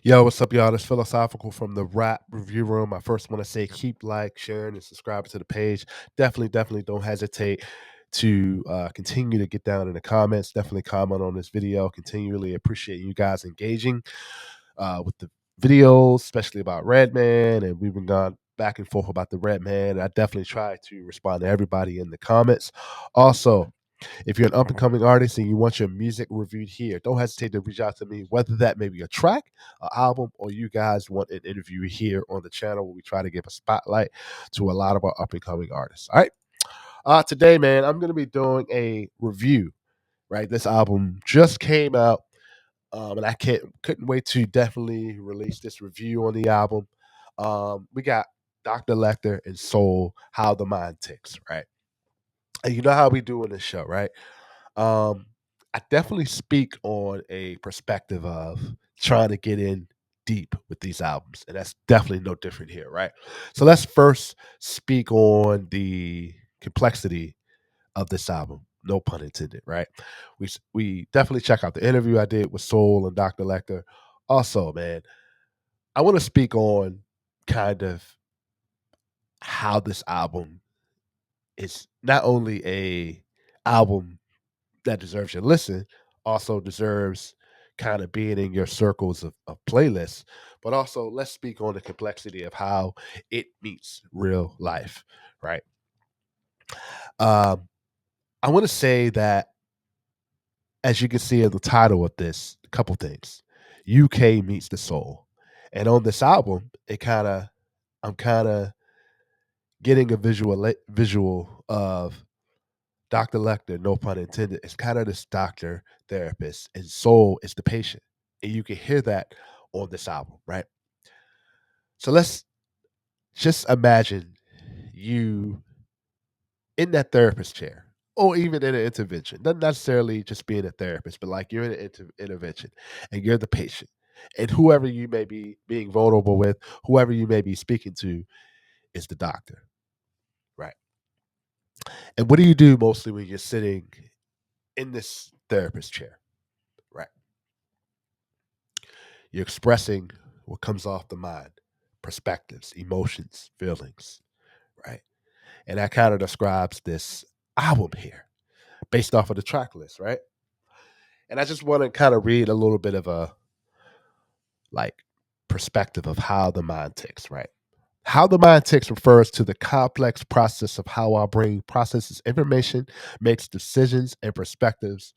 Yo, what's up, y'all? This Philosophical from the Rap Review Room. I first want to say keep sharing, and subscribing to the page. Definitely don't hesitate to continue to get down in the comments. Definitely comment on this video. Continually appreciate you guys engaging with the videos, especially about Redman. And we've been gone back and forth about the Redman. I definitely try to respond to everybody in the comments. Also, if you're an up and coming artist and you want your music reviewed here, don't hesitate to reach out to me, whether that may be a track, an album, or you guys want an interview here on the channel where we try to give a spotlight to a lot of our up and coming artists. All right. Today, man, I'm going to be doing a review, right? This album just came out, and I couldn't wait to definitely release this review on the album. We got Dr. Lekta and Soul, How the Mind Ticks, right? And you know how we do in this show, right? Um, I definitely speak on a perspective of trying to get in deep with these albums, and that's definitely no different here, right? So let's first speak on the complexity of this album. No pun intended, right? We definitely check out the interview I did with Soul and Dr. Lecter. Also, man, I want to speak on kind of how this album is not only a album that deserves your listen, also deserves kind of being in your circles of playlists. But also, let's speak on the complexity of how it meets real life, right? Um, I want to say that, as you can see in the title of this, a couple things. UK meets the soul. And on this album, I'm kind of getting a visual of Dr. Lecter, no pun intended, is kind of this doctor, therapist, and soul is the patient. And you can hear that on this album, right? So let's just imagine you in that therapist chair, or even in an intervention. Not necessarily just being a therapist, but like you're in an intervention and you're the patient. And whoever you may be being vulnerable with, whoever you may be speaking to, is the doctor, right? And what do you do mostly when you're sitting in this therapist chair, right? You're expressing what comes off the mind, perspectives, emotions, feelings, right? And that kind of describes this album here based off of the track list, right? And I just want to kind of read a little bit of a like perspective of how the mind ticks, right? How the mind ticks refers to the complex process of how our brain processes information, makes decisions and perspectives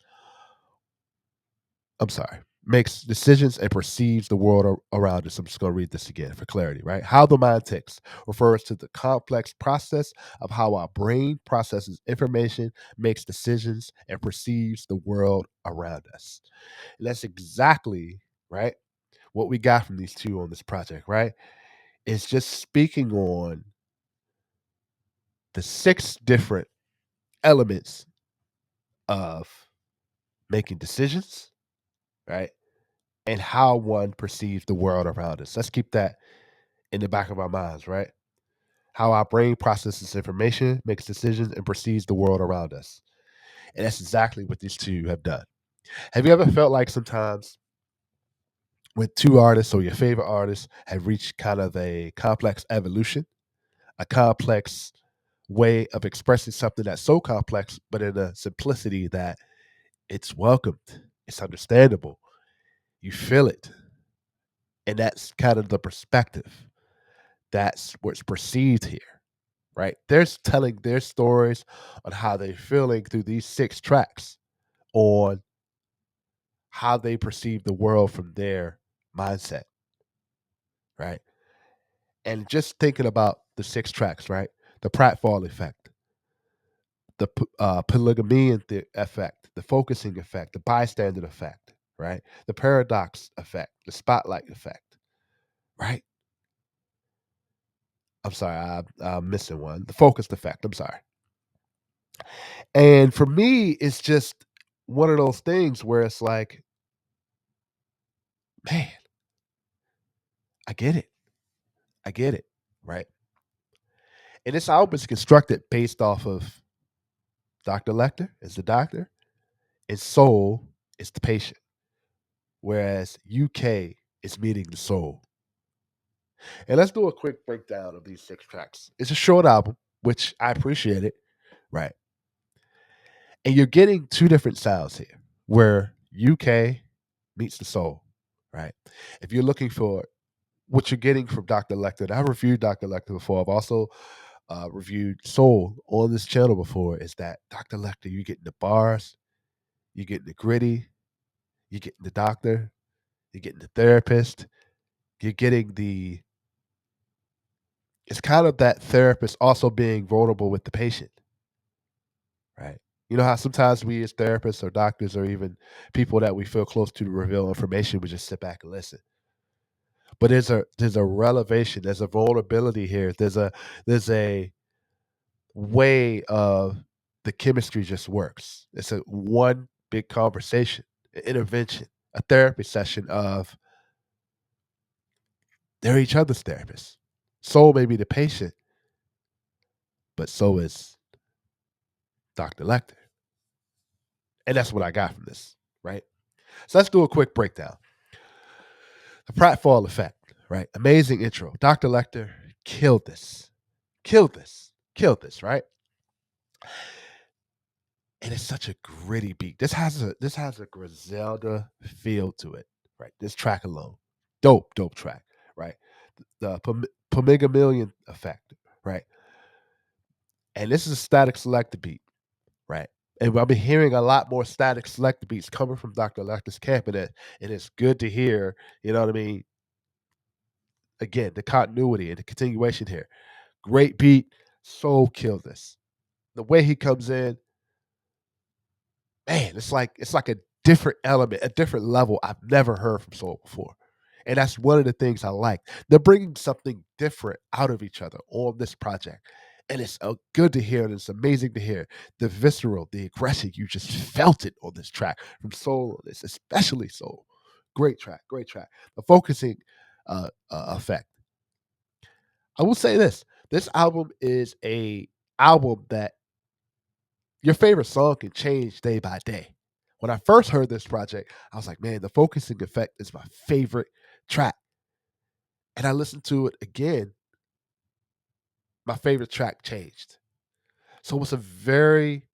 I'm sorry, makes decisions and perceives the world around us. I'm just going to read this again for clarity, right? How the mind ticks refers to the complex process of how our brain processes information, makes decisions, and perceives the world around us. And that's exactly, right, what we got from these two on this project, right? It's just speaking on the six different elements of making decisions, right? And how one perceives the world around us. Let's keep that in the back of our minds, right? How our brain processes information, makes decisions, and perceives the world around us. And that's exactly what these two have done. Have you ever felt like sometimes when two artists or your favorite artists have reached kind of a complex evolution, a complex way of expressing something that's so complex, but in a simplicity that it's welcomed, it's understandable, you feel it. And that's kind of the perspective. That's what's perceived here, right? They're telling their stories on how they're feeling through these six tracks, on how they perceive the world from their mindset, right? And just thinking about the six tracks, right? The pratfall effect, the polygamy effect, the focusing effect, the bystander effect, right? The paradox effect, the spotlight effect, right? I'm sorry, I'm missing one. The focused effect. I'm sorry. And for me, it's just one of those things where it's like, man, I get it. I get it. Right. And this album is constructed based off of Dr. Lecter is the doctor and Soul is the patient. Whereas UK is meeting the soul. And let's do a quick breakdown of these 6 tracks. It's a short album, which I appreciate it, right? And you're getting 2 different sounds here, where UK meets the soul, right? If you're looking for what you're getting from Dr. Lecter, and I've reviewed Dr. Lecter before. I've also reviewed Soul on this channel before. Is that Dr. Lecter? You getting the bars, you getting the gritty, you getting the doctor, you're getting the therapist, you're getting the. It's kind of that therapist also being vulnerable with the patient, right? You know how sometimes we as therapists or doctors or even people that we feel close to reveal information, we just sit back and listen. But there's a relevation, there's a vulnerability here. There's a way of the chemistry just works. It's a one big conversation, an intervention, a therapy session of they're each other's therapists. Soul may be the patient, but so is Dr. Lecter. And that's what I got from this, right? So let's do a quick breakdown. The pratfall effect, right? Amazing intro. Dr. Lecter killed this. Killed this. Killed this, right? And it's such a gritty beat. This has a Griselda feel to it, right? This track alone, dope track, right? The Pomegamillion effect, right? And this is a static selector beat, right? And I've been hearing a lot more static selector beats coming from Dr. Lecter's camp, and it's good to hear. You know what I mean? Again, the continuity and the continuation here. Great beat, Soul killed this. The way he comes in, man, it's like a different element, a different level I've never heard from Soul before. And that's one of the things I like. They're bringing something different out of each other on this project. And it's good to hear, and it's amazing to hear the visceral, the aggression. You just felt it on this track from Soul on this, especially Soul. Great track, great track. The focusing effect. I will say this: this album is a album that your favorite song can change day by day. When I first heard this project, I was like, man, the focusing effect is my favorite track. And I listened to it again, my favorite track changed. So it's a very,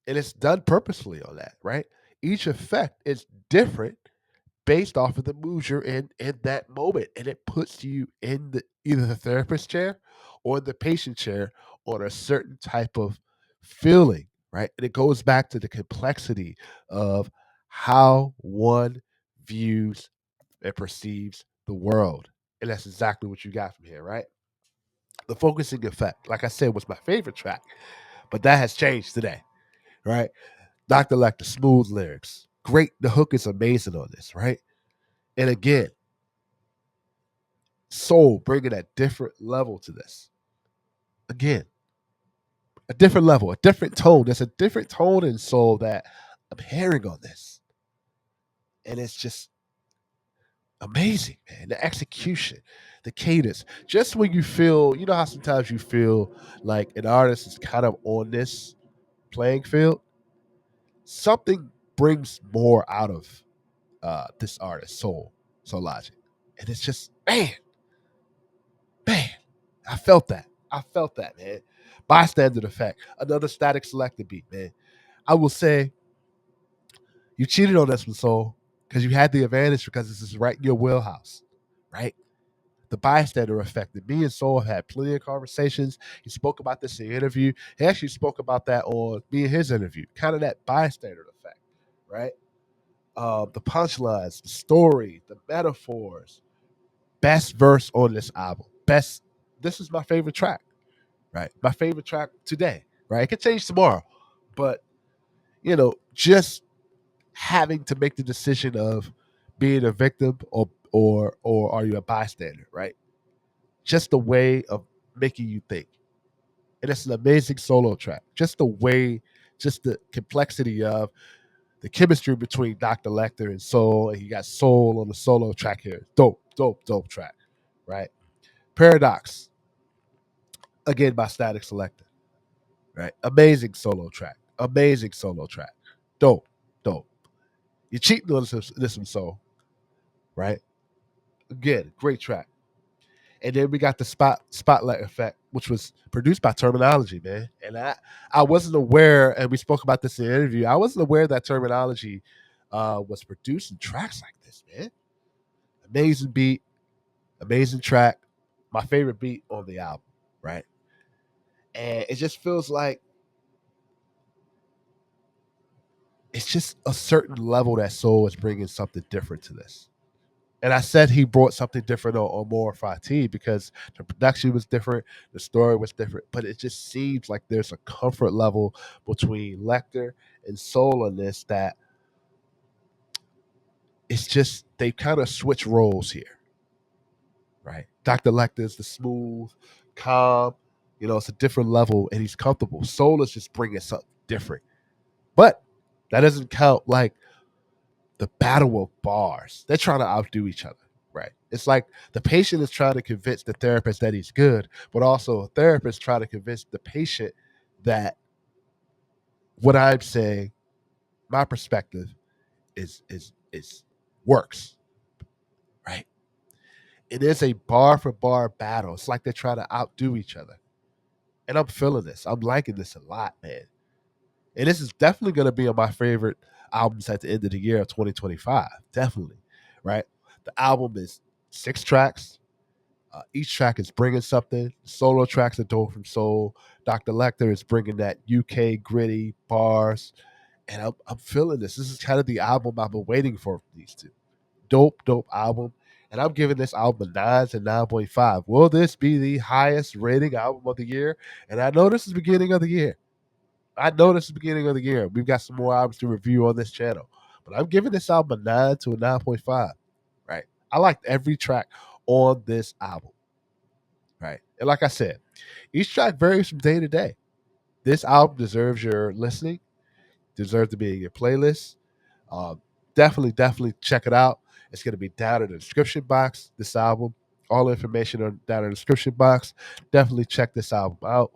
and it's done purposefully on that, right? Each effect is different based off of the mood you're in that moment. And it puts you in either the therapist chair or the patient chair on a certain type of feeling, right? And it goes back to the complexity of how one views and perceives the world. And that's exactly what you got from here, right? The focusing effect, like I said, was my favorite track, but that has changed today, right? Dr. Lecter, smooth lyrics. Great. The hook is amazing on this, right? And again, Soul bringing a different level to this. Again, a different level, a different tone. There's a different tone in Soul that I'm hearing on this. And it's just amazing, man. The execution, the cadence. Just when you feel, you know how sometimes you feel like an artist is kind of on this playing field, something brings more out of this artist, Soulogik. And it's just, man, I felt that. I felt that, man. Bystander effect, another static selector beat, man. I will say you cheated on this one, Soul, because you had the advantage because this is right in your wheelhouse, right? The bystander effect. And me and Soul have had plenty of conversations. He spoke about this in the interview. He actually spoke about that on me and his interview. Kind of that bystander effect, right? The punchlines, the story, the metaphors. Best verse on this album. Best. This is my favorite track, right? My favorite track today, right? It could change tomorrow, but just having to make the decision of being a victim or are you a bystander, right? Just the way of making you think. And it's an amazing solo track. Just the way, just the complexity of the chemistry between Dr. Lecter and Soul, and you got Soul on the solo track here. Dope track, right? Paradox, again by Static Selector, right? Amazing solo track. Amazing solo track. Dope. You're cheating on this one, Soul, right? Again, great track. And then we got the spotlight effect, which was produced by Terminology, man. And I wasn't aware, and we spoke about this in the interview. I wasn't aware that Terminology was producing tracks like this, man. Amazing beat, amazing track, my favorite beat on the album, right? And it just feels like it's just a certain level that Soul is bringing something different to this. And I said he brought something different on More Fati because the production was different, the story was different, but it just seems like there's a comfort level between Lecter and Soul on this that it's just they kind of switch roles here, right? Dr. Lecter is the smooth, calm, it's a different level and he's comfortable. Soul is just bringing something different. But that doesn't count like the battle of bars. They're trying to outdo each other, right? It's like the patient is trying to convince the therapist that he's good, but also a therapist trying to convince the patient that what I'm saying, my perspective, is works, right? It is a bar for bar battle. It's like they're trying to outdo each other. And I'm feeling this. I'm liking this a lot, man. And this is definitely going to be on my favorite albums at the end of the year of 2025. Definitely, right? The album is 6 tracks. Each track is bringing something. Solo tracks are dope from Soul. Dr. Lecter is bringing that UK gritty bars. And I'm feeling this. This is kind of the album I've been waiting for these two. Dope album. And I'm giving this album a 9 to 9.5. Will this be the highest rating album of the year? And I know this is the beginning of the year. I know this is the beginning of the year. We've got some more albums to review on this channel. But I'm giving this album a 9 to a 9.5. Right. I liked every track on this album. Right. And like I said, each track varies from day to day. This album deserves your listening, deserves to be in your playlist. Um, definitely check it out. It's going to be down in the description box, this album. All the information on down in the description box. Definitely check this album out.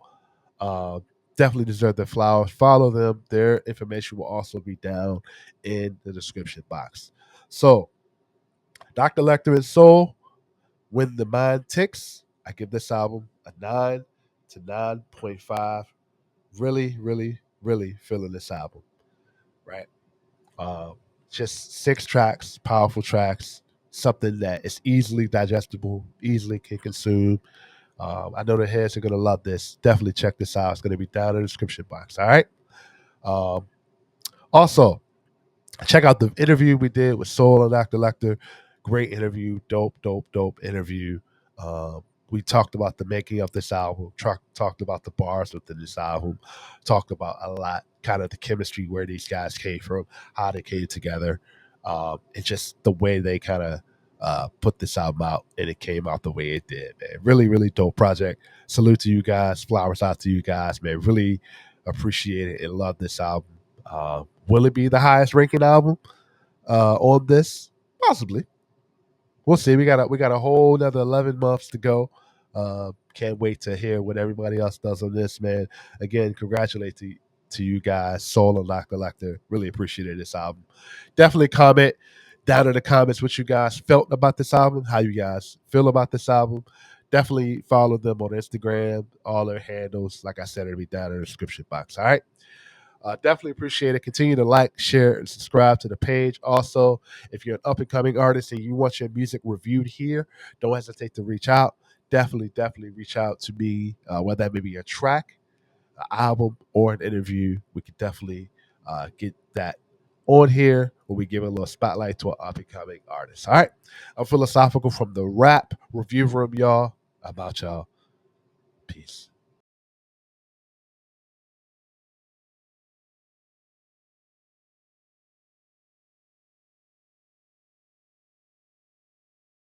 Uh, definitely deserve their flowers. Follow them. Their information will also be down in the description box. So, Dr. Lecter and Soul, When the Mind Ticks, I give this album a 9 to 9.5. Really feeling this album, right? Um, just 6 tracks, powerful tracks, something that is easily digestible, easily can consume. I know the heads are going to love this. Definitely check this out. It's going to be down in the description box. All right. Um, also, check out the interview we did with Soul and Dr. Lecter. Great interview. Dope interview. We talked about the making of this album, talked about the bars within this album, talked about a lot, kind of the chemistry, where these guys came from, how they came together, and just the way they kind of put this album out, and it came out the way it did, man. Really dope project. Salute to you guys. Flowers out to you guys, man. Really appreciate it and love this album. Will it be the highest ranking album on this? Possibly. We'll see. We got a whole another 11 months to go. Can't wait to hear what everybody else does on this, man. Again, congratulate to you guys, Soul and Dr. Lecter. Really appreciated this album. Definitely comment down in the comments what you guys felt about this album, how you guys feel about this album. Definitely follow them on Instagram, all their handles. Like I said, it'll be down in the description box. All right. Definitely appreciate it. Continue to like, share, and subscribe to the page. Also, if you're an up and coming artist and you want your music reviewed here, don't hesitate to reach out. Definitely reach out to me, whether that may be a track, an album, or an interview. We could definitely get that on here where we give a little spotlight to an up and coming artist. All right. I'm Philosophical from the Rap Review Room, y'all. How about y'all? Peace.